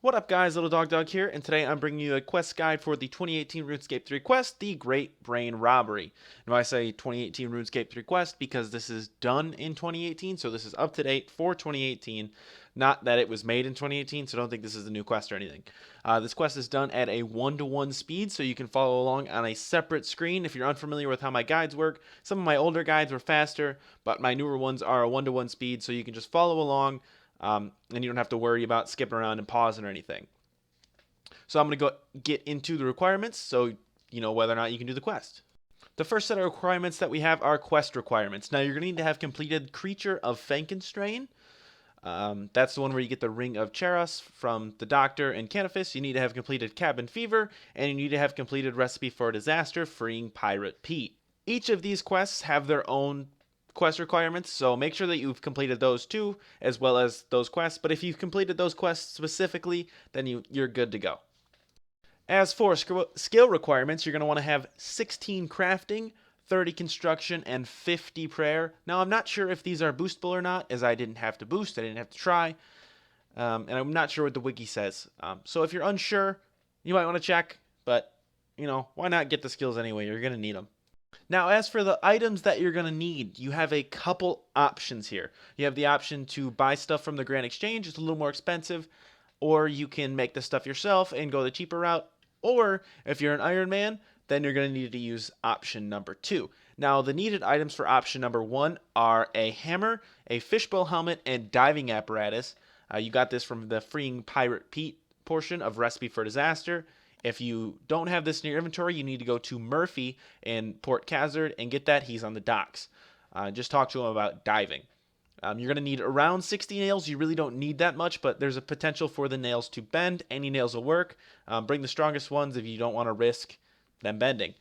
What up guys, Lildogdog here, and today I'm bringing you a quest guide for the 2018 RuneScape 3 quest, the Great Brain Robbery. Now I say 2018 RuneScape 3 quest because this is done in 2018, so this is up to date for 2018, not that it was made in 2018, so don't think this is a new quest or anything. This quest is done at a 1-to-1 speed, so you can follow along on a separate screen. If you're unfamiliar with how my guides work, some of my older guides were faster, but my newer ones are a 1-to-1 speed, so you can just follow along. And you don't have to worry about skipping around and pausing or anything. So I'm going to go get into the requirements so you know whether or not you can do the quest. The first set of requirements that we have are quest requirements. Now you're going to need to have completed Creature of Frankenstrain. That's the one where you get the Ring of Charos from the Doctor and Canifis. You need to have completed Cabin Fever, and you need to have completed Recipe for Disaster, freeing Pirate Pete. Each of these quests have their own quest requirements, so make sure that you've completed those too, as well as those quests. But if you've completed those quests specifically, then you're good to go. As for skill requirements, you're going to want to have 16 crafting, 30 construction, and 50 prayer. Now, I'm not sure if these are boostable or not, as I didn't have to boost, I didn't have to try, and I'm not sure what the wiki says. So if you're unsure, you might want to check, but, you know, why not get the skills anyway? You're going to need them. Now, as for the items that you're going to need, you have a couple options here. You have the option to buy stuff from the Grand Exchange. It's a little more expensive. Or you can make the stuff yourself and go the cheaper route. Or if you're an Iron Man, then you're going to need to use option number 2. Now, the needed items for option number 1 are a hammer, a fishbowl helmet, and diving apparatus. You got this from the Freeing Pirate Pete portion of Recipe for Disaster. If you don't have this in your inventory, you need to go to Murphy in Port Khazard and get that. He's on the docks. Just talk to him about diving. You're going to need around 60 nails. You really don't need that much, but there's a potential for the nails to bend. Any nails will work. Bring the strongest ones if you don't want to risk them bending.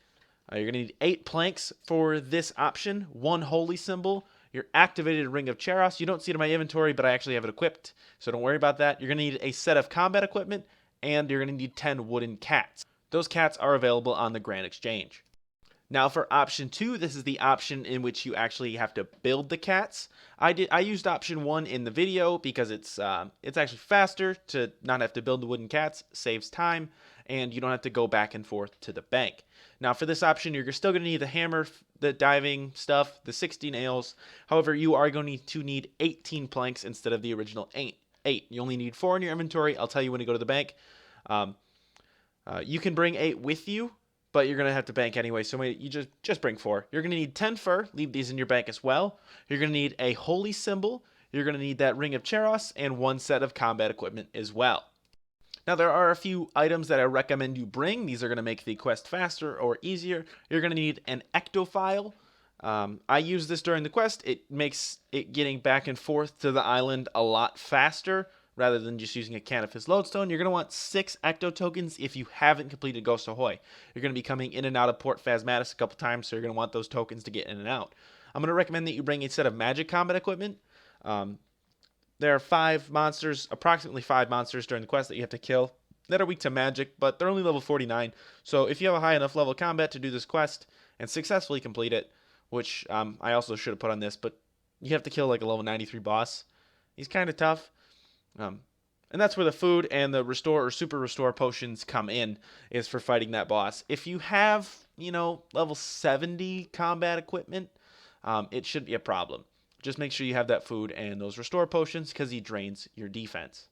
You're going to need 8 planks for this option, 1 holy symbol, your activated Ring of Charos. You don't see it in my inventory, but I actually have it equipped, so don't worry about that. You're going to need a set of combat equipment, and you're going to need 10 wooden cats. Those cats are available on the Grand Exchange. Now for option 2, this is the option in which you actually have to build the cats. I used option 1 in the video because it's actually faster to not have to build the wooden cats, saves time, and you don't have to go back and forth to the bank. Now for this option, you're still going to need the hammer, the diving stuff, the 60 nails. However, you are going to need 18 planks instead of the original 8. You only need 4 in your inventory. I'll tell you when to go to the bank. You can bring 8 with you, but you're going to have to bank anyway, so you just bring 4. You're going to need 10 fur. Leave these in your bank as well. You're going to need a holy symbol. You're going to need that Ring of Charos and 1 set of combat equipment as well. Now, there are a few items that I recommend you bring. These are going to make the quest faster or easier. You're going to need an ectophile. I use this during the quest. It makes it getting back and forth to the island a lot faster rather than just using a Canifis lodestone. You're going to want 6 ecto tokens if you haven't completed Ghost Ahoy. You're going to be coming in and out of Port Phasmatis a couple times, so you're going to want those tokens to get in and out. I'm going to recommend that you bring a set of magic combat equipment. There are 5 monsters, approximately 5 monsters during the quest that you have to kill that are weak to magic, but they're only level 49. So if you have a high enough level combat to do this quest and successfully complete it, which I also should have put on this, but you have to kill like a level 93 boss. He's kind of tough. And that's where the food and the restore or super restore potions come in, is for fighting that boss. If you have, level 70 combat equipment, it should be a problem. Just make sure you have that food and those restore potions because he drains your defense.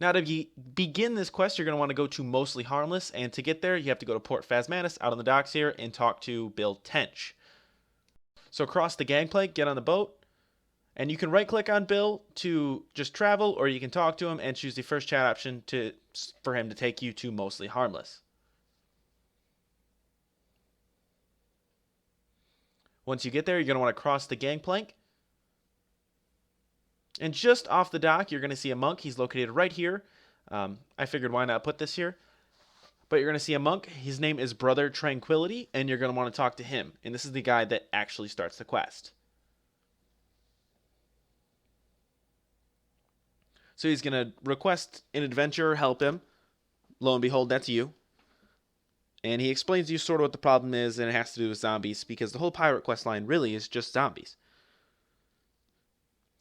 Now to begin this quest, you're going to want to go to Mostly Harmless, and to get there, you have to go to Port Phasmatis out on the docks here and talk to Bill Tench. So cross the gangplank, get on the boat, and you can right-click on Bill to just travel, or you can talk to him and choose the first chat option for him to take you to Mostly Harmless. Once you get there, you're going to want to cross the gangplank. And just off the dock, you're going to see a monk. He's located right here. I figured why not put this here. But you're going to see a monk. His name is Brother Tranquility, and you're going to want to talk to him. And this is the guy that actually starts the quest. So he's going to request an adventurer help him. Lo and behold, that's you. And he explains to you sort of what the problem is, and it has to do with zombies, because the whole pirate quest line really is just zombies.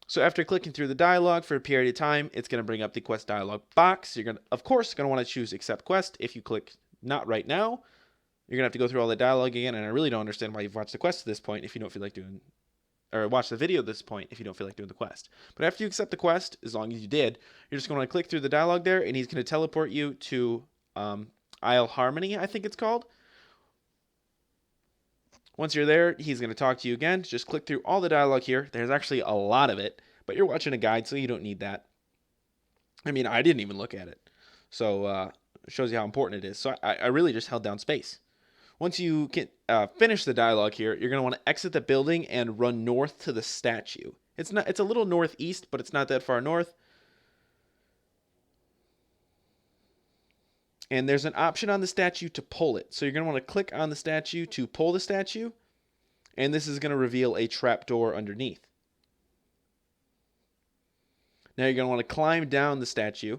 So after clicking through the dialogue for a period of time, it's going to bring up the quest dialog box. You're going to, of course, going to want to choose accept quest. If you click not right now, you're going to have to go through all the dialogue again, and I really don't understand why you've watched the quest to this point if you don't feel like doing, or watch the video at this point if you don't feel like doing the quest. But after you accept the quest, as long as you did, you're just going to click through the dialogue there, and he's going to teleport you to Isle Harmony, I think it's called. Once you're there, he's going to talk to you again. Just click through all the dialogue here. There's actually a lot of it, but you're watching a guide, so you don't need that. I mean, I didn't even look at it. So it shows you how important it is. So I really just held down space. Once you can finish the dialogue here, you're going to want to exit the building and run north to the statue. It's a little northeast, but it's not that far north. And there's an option on the statue to pull it. So you're going to want to click on the statue to pull the statue. And this is going to reveal a trapdoor underneath. Now you're going to want to climb down the statue.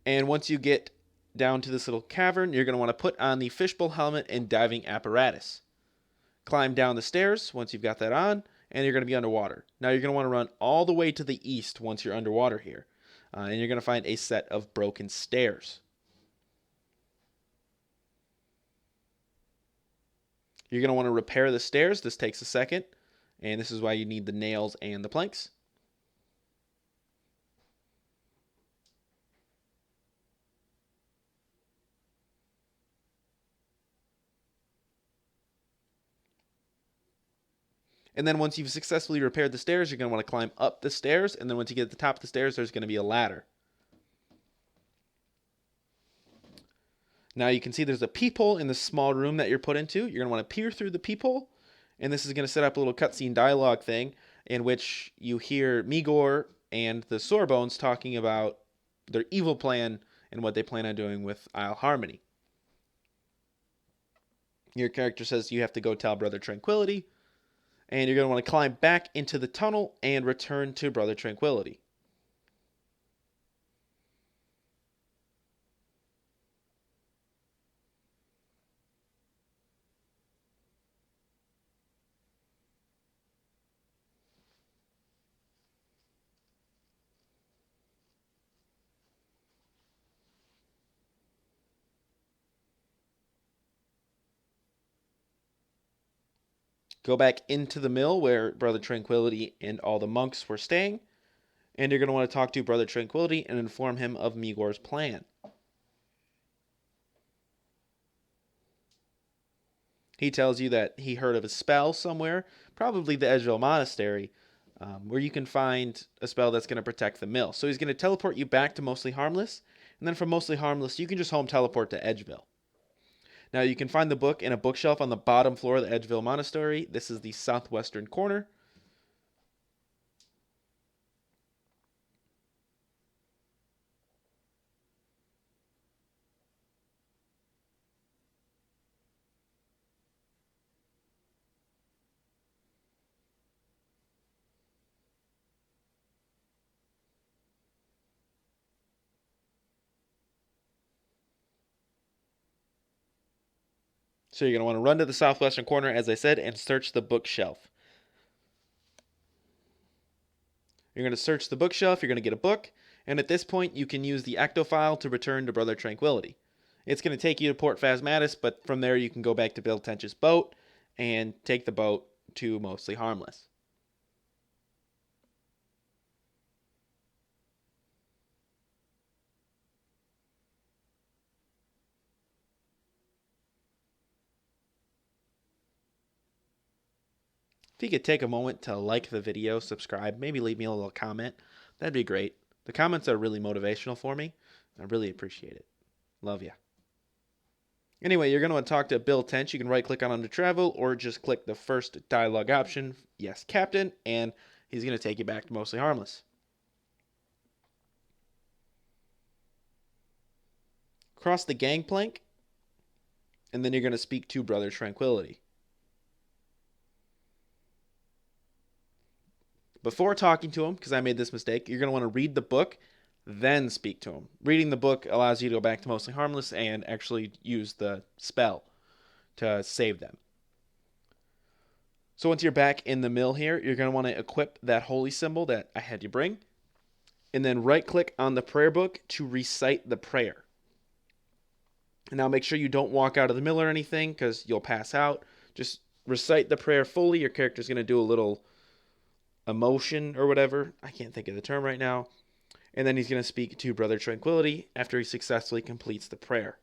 And once you get down to this little cavern, you're going to want to put on the fishbowl helmet and diving apparatus. Climb down the stairs once you've got that on, and you're going to be underwater. Now you're going to want to run all the way to the east once you're underwater here. And you're going to find a set of broken stairs. You're going to want to repair the stairs. This takes a second, and this is why you need the nails and the planks. And then once you've successfully repaired the stairs, you're going to want to climb up the stairs. And then once you get to the top of the stairs, there's going to be a ladder. Now you can see there's a peephole in the small room that you're put into. You're going to want to peer through the peephole. And this is going to set up a little cutscene dialogue thing in which you hear Migor and the Sorebones talking about their evil plan and what they plan on doing with Isle Harmony. Your character says you have to go tell Brother Tranquility. And you're going to want to climb back into the tunnel and return to Brother Tranquility. Go back into the mill where Brother Tranquility and all the monks were staying. And you're going to want to talk to Brother Tranquility and inform him of Migor's plan. He tells you that he heard of a spell somewhere, probably the Edgeville Monastery, where you can find a spell that's going to protect the mill. So he's going to teleport you back to Mostly Harmless. And then from Mostly Harmless, you can just home teleport to Edgeville. Now you can find the book in a bookshelf on the bottom floor of the Edgeville Monastery. This is the southwestern corner. So you're going to want to run to the southwestern corner, as I said, and search the bookshelf. You're going to search the bookshelf, you're going to get a book, and at this point you can use the ectofile to return to Brother Tranquility. It's going to take you to Port Phasmatis, but from there you can go back to Barrelchest's boat and take the boat to Mostly Harmless. If you could take a moment to like the video, subscribe, maybe leave me a little comment, that'd be great. The comments are really motivational for me. I really appreciate it. Love ya. Anyway, you're going to want to talk to Bill Tench. You can right-click on him to travel, or just click the first dialogue option, yes, Captain, and he's going to take you back to Mostly Harmless. Cross the gangplank, and then you're going to speak to Brother Tranquility. Before talking to him, because I made this mistake, you're going to want to read the book, then speak to him. Reading the book allows you to go back to Mostly Harmless and actually use the spell to save them. So once you're back in the mill here, you're going to want to equip that holy symbol that I had you bring. And then right-click on the prayer book to recite the prayer. And now make sure you don't walk out of the mill or anything because you'll pass out. Just recite the prayer fully. Your character's going to do a little emotion or whatever. I can't think of the term right now. And then he's going to speak to Brother Tranquility after he successfully completes the prayer.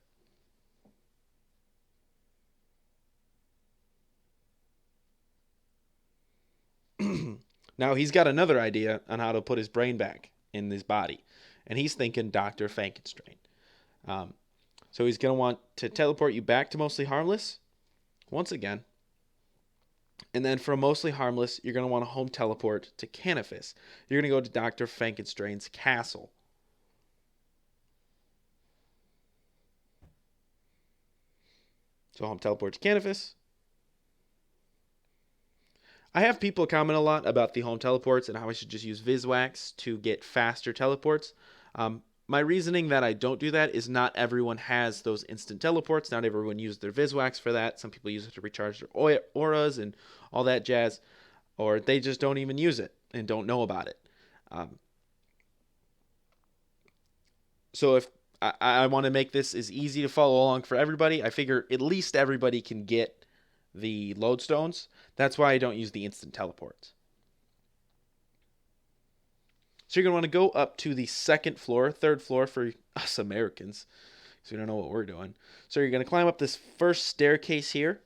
Now he's got another idea on how to put his brain back in his body. And he's thinking Dr. Frankenstein. So he's going to want to teleport you back to Mostly Harmless once again. And then from Mostly Harmless, you're going to want to home teleport to Canifis. You're going to go to Dr. Frankenstein's castle. So home teleport to Canifis. I have people comment a lot about the home teleports and how I should just use Viswax to get faster teleports. My reasoning that I don't do that is not everyone has those instant teleports. Not everyone uses their Viswax for that. Some people use it to recharge their auras and all that jazz. Or they just don't even use it and don't know about it. So if I want to make this as easy to follow along for everybody, I figure at least everybody can get the lodestones. That's why I don't use the instant teleports. So you're going to want to go up to the second floor, third floor for us Americans, because we don't know what we're doing. So you're going to climb up this first staircase here.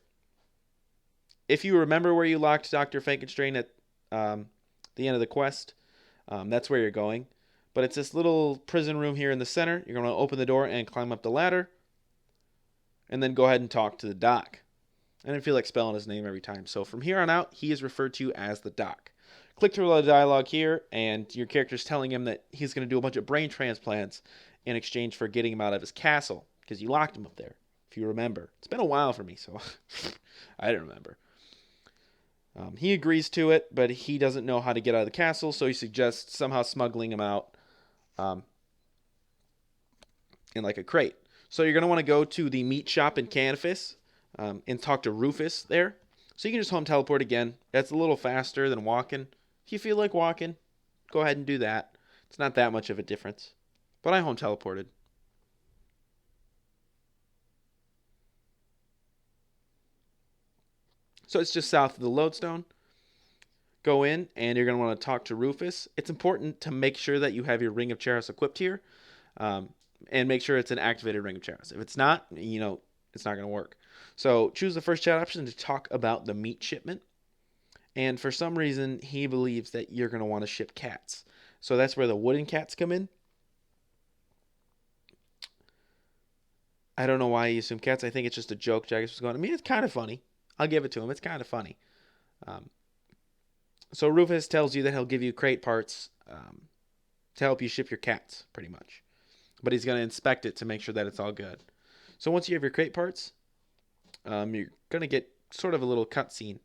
If you remember where you locked Dr. Frankenstein at the end of the quest, that's where you're going. But it's this little prison room here in the center. You're going to open the door and climb up the ladder. And then go ahead and talk to the doc. I didn't feel like spelling his name every time. So from here on out, he is referred to as the doc. Click through the dialogue here, and your character's telling him that he's going to do a bunch of brain transplants in exchange for getting him out of his castle, because you locked him up there, if you remember. It's been a while for me, so I didn't remember. He agrees to it, but he doesn't know how to get out of the castle, so he suggests somehow smuggling him out in like a crate. So you're going to want to go to the meat shop in Canifis and talk to Rufus there. So you can just home teleport again. That's a little faster than walking. If you feel like walking, go ahead and do that. It's not that much of a difference. But I home teleported. So it's just south of the lodestone. Go in, and you're going to want to talk to Rufus. It's important to make sure that you have your Ring of Charis equipped here. And make sure it's an activated Ring of Charis. If it's not, it's not going to work. So choose the first chat option to talk about the meat shipment. And for some reason, he believes that you're going to want to ship cats. So that's where the wooden cats come in. I don't know why he assumed cats. I think it's just a joke Jaggers was going. I mean, it's kind of funny. I'll give it to him. It's kind of funny. So Rufus tells you that he'll give you crate parts to help you ship your cats, pretty much. But he's going to inspect it to make sure that it's all good. So once you have your crate parts, you're going to get sort of a little cutscene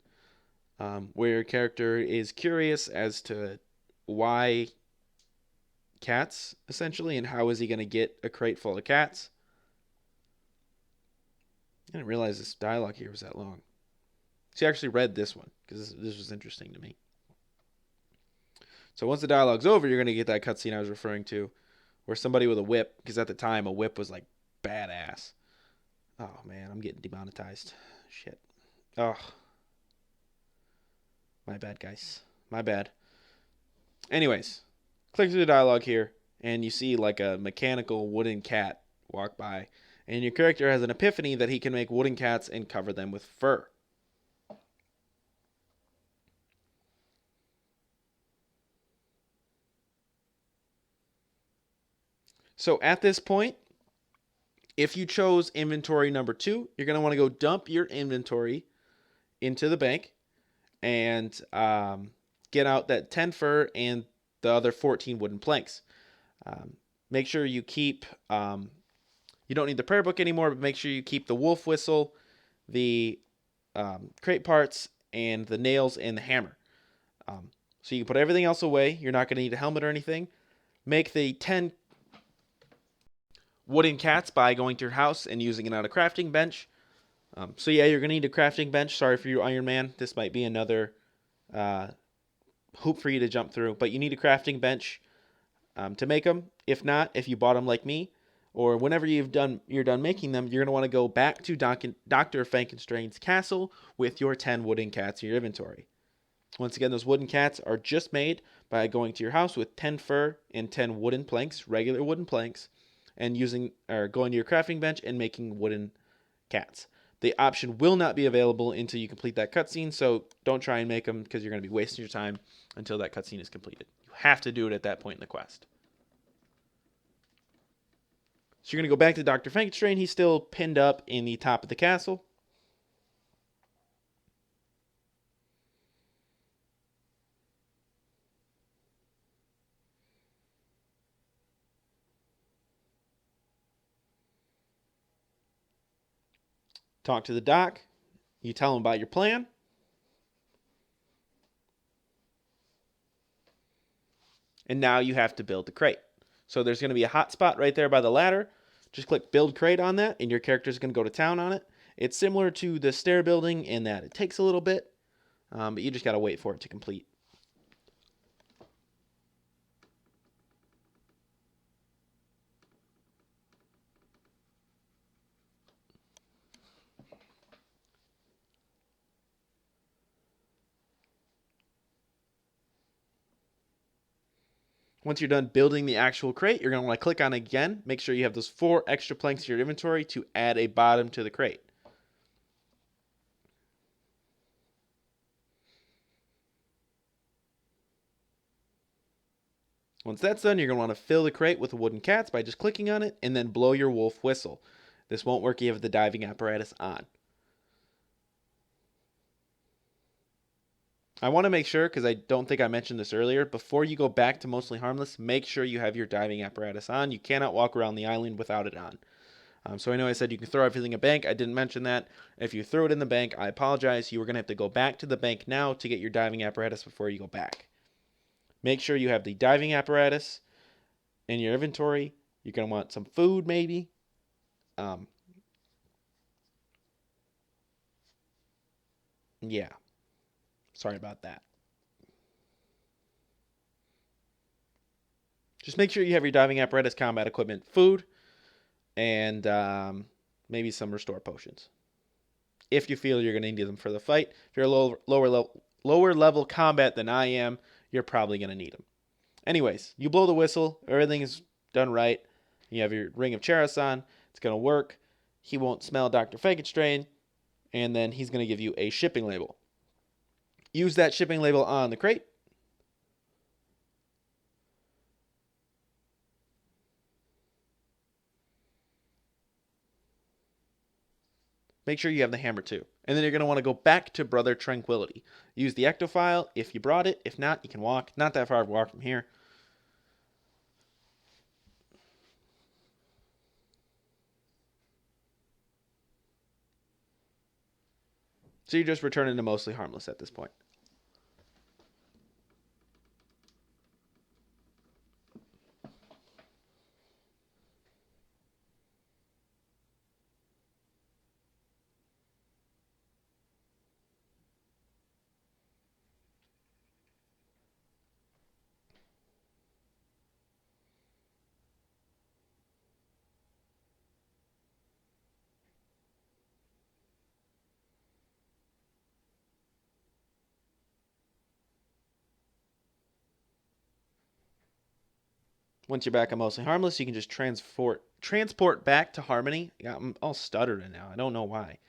where your character is curious as to why cats, essentially, and how is he going to get a crate full of cats. I didn't realize this dialogue here was that long. See, I actually read this one because this was interesting to me. So once the dialogue's over, you're going to get that cutscene I was referring to where somebody with a whip, because at the time a whip was like badass. Oh man, I'm getting demonetized. Shit. Oh. My bad, guys. My bad. Anyways, click through the dialogue here, and you see like a mechanical wooden cat walk by, and your character has an epiphany that he can make wooden cats and cover them with fur. So at this point, if you chose inventory number 2, you're going to want to go dump your inventory into the bank and get out that 10 fur and the other 14 wooden planks. Make sure you keep, you don't need the prayer book anymore, but make sure you keep the wolf whistle, the crate parts, and the nails and the hammer. So you can put everything else away. You're not going to need a helmet or anything. Make the 10 wooden cats by going to your house and using it on a crafting bench. So yeah, you're going to need a crafting bench. Sorry for you, Iron Man. This might be another hoop for you to jump through. But you need a crafting bench to make them. If not, if you bought them like me, or whenever you're done making them, you're going to want to go back to Dr. Frankenstein's castle with your 10 wooden cats in your inventory. Once again, those wooden cats are just made by going to your house with 10 fur and 10 wooden planks, regular wooden planks, and going to your crafting bench and making wooden cats. The option will not be available until you complete that cutscene, so don't try and make them because you're going to be wasting your time until that cutscene is completed. You have to do it at that point in the quest. So you're going to go back to Dr. Frankenstein. He's still pinned up in the top of the castle. Talk to the doc. You tell him about your plan. And now you have to build the crate. So there's going to be a hot spot right there by the ladder. Just click build crate on that, and your character is going to go to town on it. It's similar to the stair building in that it takes a little bit, but you just got to wait for it to complete. Once you're done building the actual crate, you're going to want to click on it again. Make sure you have those 4 extra planks in your inventory to add a bottom to the crate. Once that's done, you're going to want to fill the crate with the wooden cats by just clicking on it and then blow your wolf whistle. This won't work if you have the diving apparatus on. I want to make sure, because I don't think I mentioned this earlier, before you go back to Mostly Harmless, make sure you have your diving apparatus on. You cannot walk around the island without it on. So I know I said you can throw everything in the bank. I didn't mention that. If you throw it in the bank, I apologize. You are going to have to go back to the bank now to get your diving apparatus before you go back. Make sure you have the diving apparatus in your inventory. You're going to want some food maybe. Yeah. Sorry about that. Just make sure you have your diving apparatus, combat equipment, food, and maybe some restore potions. If you feel you're going to need them for the fight. If you're a lower level combat than I am, you're probably going to need them. Anyways, you blow the whistle. Everything is done right. You have your ring of Charos on. It's going to work. He won't smell Dr. Frankenstein. And then he's going to give you a shipping label. Use that shipping label on the crate. Make sure you have the hammer too. And then you're going to want to go back to Brother Tranquility. Use the ectofile if you brought it. If not, you can walk. Not that far of a walk from here. So you're just returning to Mostly Harmless at this point. Once you're back on Mostly Harmless, you can just transport back to Harmony. Yeah, I'm all stuttering now. I don't know why.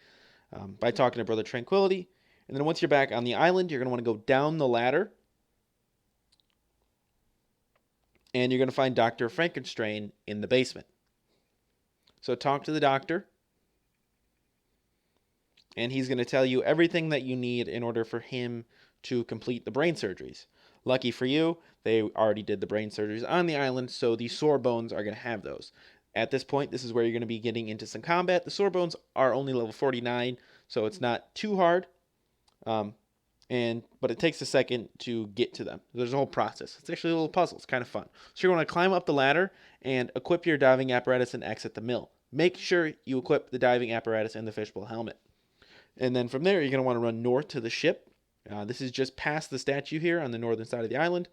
By talking to Brother Tranquility. And then once you're back on the island, you're going to want to go down the ladder. And you're going to find Dr. Frankenstein in the basement. So talk to the doctor. And he's going to tell you everything that you need in order for him to complete the brain surgeries. Lucky for you, they already did the brain surgeries on the island, so the sore bones are going to have those. At this point, this is where you're going to be getting into some combat. The sore bones are only level 49, so it's not too hard. But it takes a second to get to them. There's a whole process. It's actually a little puzzle. It's kind of fun. So you're going to climb up the ladder and equip your diving apparatus and exit the mill. Make sure you equip the diving apparatus and the fishbowl helmet. And then from there, you're going to want to run north to the ship. This is just past the statue here on the northern side of the island.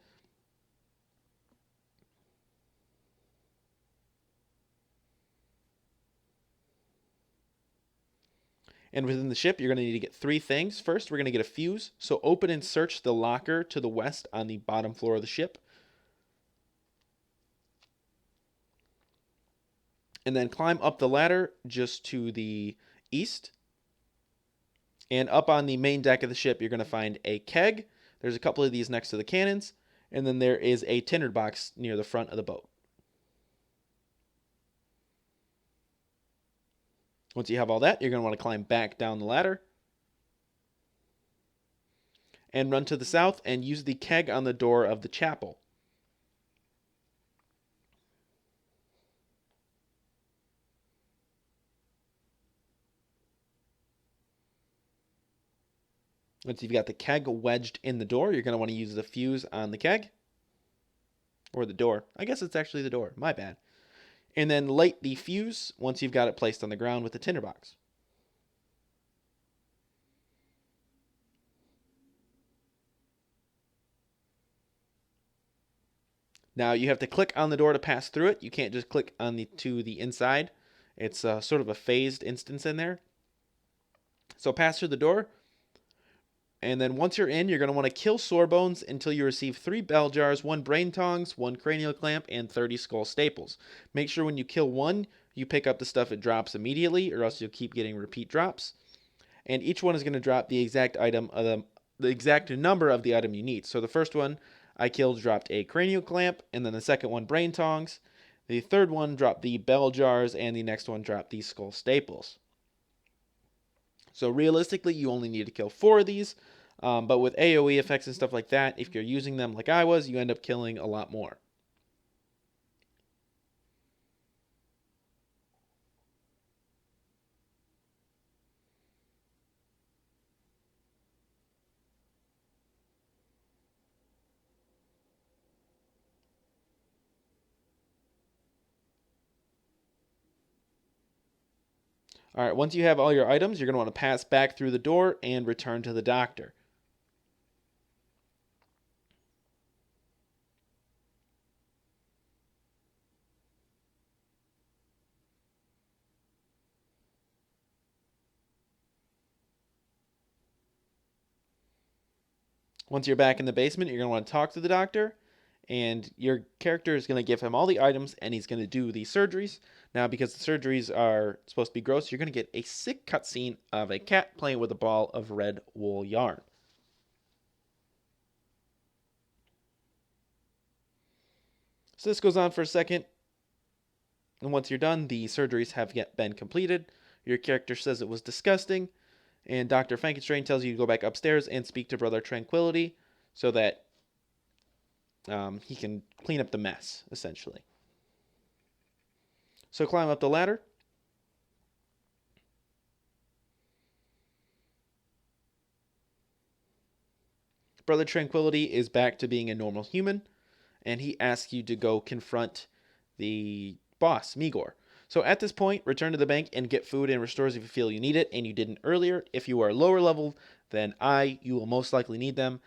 And within the ship, you're going to need to get 3 things. First, we're going to get a fuse. So open and search the locker to the west on the bottom floor of the ship. And then climb up the ladder just to the east. And up on the main deck of the ship, you're going to find a keg. There's a couple of these next to the cannons. And then there is a tinderbox near the front of the boat. Once you have all that, you're going to want to climb back down the ladder. And run to the south and use the keg on the door of the chapel. Once you've got the keg wedged in the door, you're going to want to use the fuse on the keg. Or the door. I guess it's actually the door. My bad. And then light the fuse once you've got it placed on the ground with the tinderbox. Now you have to click on the door to pass through it. You can't just click on to the inside. It's sort of a phased instance in there. So pass through the door. And then once you're in, you're going to want to kill Sorebones until you receive 3 bell jars, 1 brain tongs, 1 cranial clamp, and 30 skull staples. Make sure when you kill one, you pick up the stuff it drops immediately, or else you'll keep getting repeat drops. And each one is going to drop the exact item of the exact number of the item you need. So the first one I killed dropped a cranial clamp, and then the second one brain tongs. The third one dropped the bell jars, and the next one dropped the skull staples. So realistically, you only need to kill 4 of these, but with AoE effects and stuff like that, if you're using them like I was, you end up killing a lot more. All right, once you have all your items, you're going to want to pass back through the door and return to the doctor. Once you're back in the basement, you're going to want to talk to the doctor, and your character is going to give him all the items, and he's going to do the surgeries. Now, because the surgeries are supposed to be gross, you're going to get a sick cutscene of a cat playing with a ball of red wool yarn. So this goes on for a second, and once you're done, the surgeries have yet been completed. Your character says it was disgusting, and Dr. Frankenstein tells you to go back upstairs and speak to Brother Tranquility so that he can clean up the mess, essentially. So climb up the ladder. Brother Tranquility is back to being a normal human, and he asks you to go confront the boss, Migor. So at this point, return to the bank and get food and restores if you feel you need it, and you didn't earlier. If you are lower level than you will most likely need them.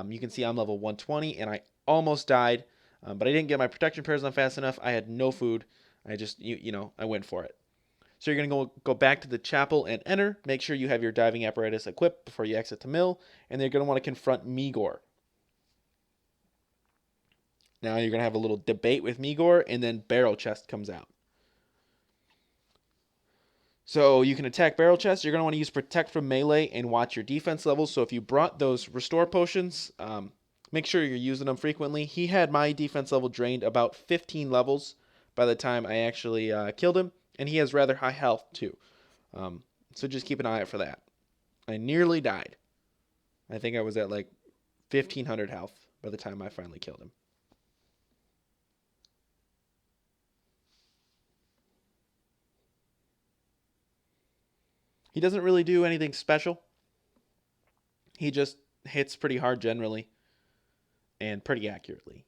You can see I'm level 120, and I almost died, but I didn't get my protection pairs on fast enough. I had no food. I just, I went for it. So you're going to go back to the chapel and enter. Make sure you have your diving apparatus equipped before you exit the mill, and then you're going to want to confront Migor. Now you're going to have a little debate with Migor, and then Barrelchest comes out. So you can attack Barrelchest. You're going to want to use Protect from Melee and watch your defense levels. So if you brought those Restore Potions, make sure you're using them frequently. He had my defense level drained about 15 levels by the time I actually killed him, and he has rather high health too. So just keep an eye out for that. I nearly died. I think I was at like 1,500 health by the time I finally killed him. He doesn't really do anything special. He just hits pretty hard generally and pretty accurately.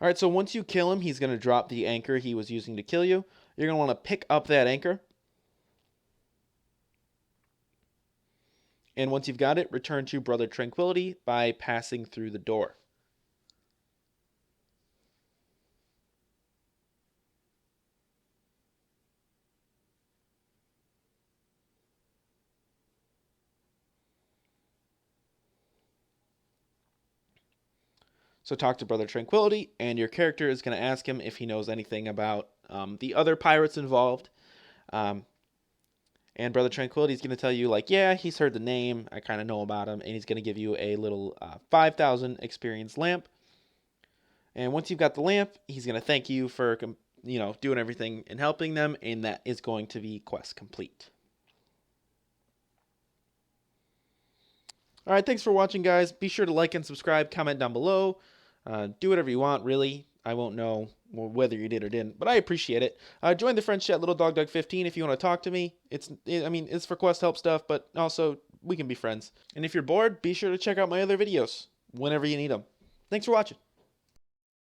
All right, so once you kill him, he's going to drop the anchor he was using to kill you. You're going to want to pick up that anchor. And once you've got it, return to Brother Tranquility by passing through the door. So talk to Brother Tranquility, and your character is going to ask him if he knows anything about the other pirates involved. And Brother Tranquility is going to tell you, like, yeah, he's heard the name. I kind of know about him. And he's going to give you a little 5,000 experience lamp. And once you've got the lamp, he's going to thank you for, doing everything and helping them. And that is going to be quest complete. All right, thanks for watching, guys. Be sure to like and subscribe, comment down below. Do whatever you want, really. I won't know whether you did or didn't, but I appreciate it. Join the friends chat, Lildogdog15, if you want to talk to me. It's for quest help stuff, but also we can be friends. And if you're bored, be sure to check out my other videos whenever you need them. Thanks for watching.